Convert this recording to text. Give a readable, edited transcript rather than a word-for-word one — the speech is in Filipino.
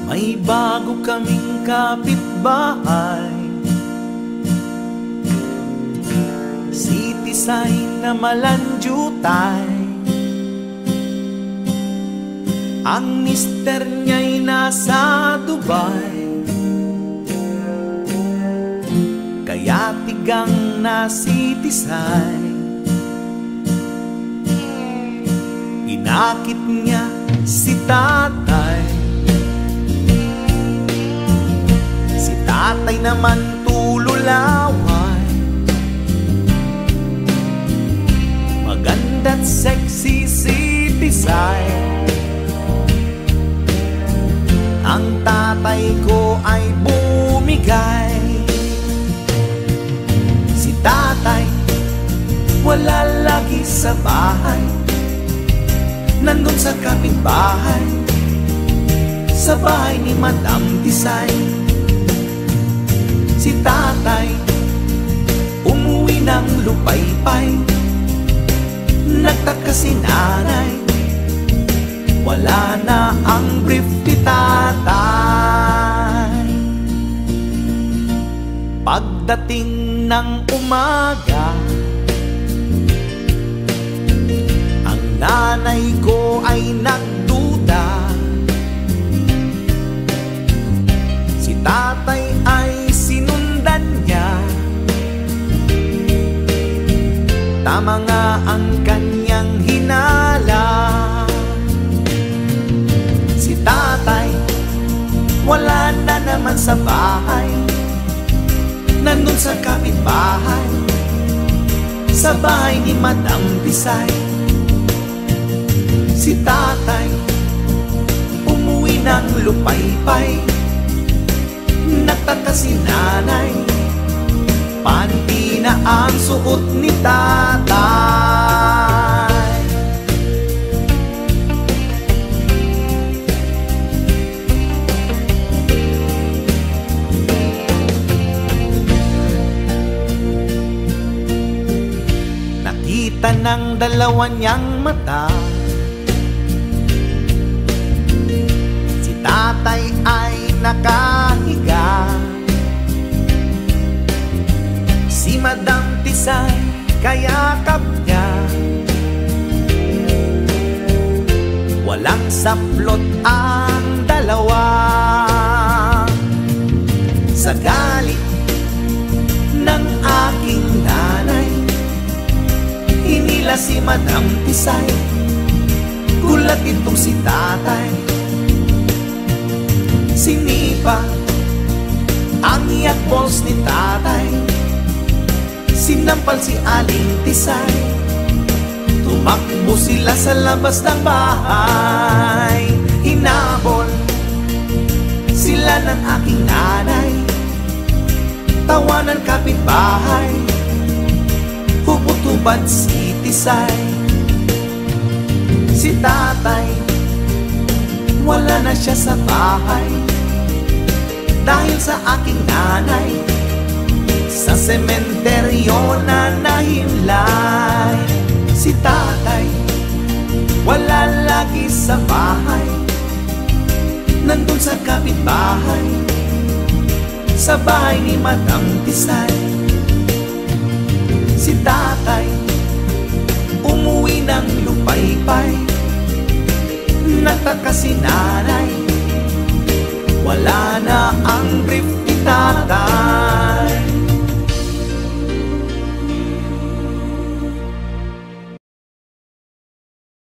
May bago kaming kapitbahay, si Tisay na malanjutay. Ang mister niya'y nasa Dubai, kaya tigang na si Tisay. Inakit niya si tatay, si tatay naman tululaway. Maganda't sexy si Tisay, ang tatay ko ay bumigay. Si tatay wala lagi sa bahay, nandun sa kapitbahay, sa bahay ni Madam Tisay. Si tatay umuwi ng lupaypay, nagtaka si nanay, wala na ang brief ni tatay. Pagdating ng umaga, ang nanay ko ay nagduda. Si tatay ay sinundan niya, tama nga ang kanyang hinala. Si tatay wala na naman sa bahay, nandun sa kapitbahay, sa bahay ni Madam Tisay. Si tatay umuwi ng lupaypay, nagtaka si nanay, panty na ang suot ni tatay. Nakita ng dalawa niyang mata, si tatay ay nakahiga, si Madam Tisay kayakap niya. Walang saplot ang dalawa, sa galit ng aking nanay, hinila si Madam Tisay, gulat itong si tatay. Sinipa ang iyak balls ni tatay, sinampal si Aling Tisay, tumakbo sila sa labas ng bahay. Hinabol sila ng aking nanay, tawanan kapitbahay, hubot-hubad si Tisay. Si tatay wala na siya sa bahay, dahil sa aking nanay, sa sementeryo na nahimlay. Si tatay wala lagi sa bahay, nandun sa kapitbahay, sa bahay ni Madam Tisay. Si tatay umuwi ng lupaypay, nagtaka si nanay, wala na ang brief ni tatay.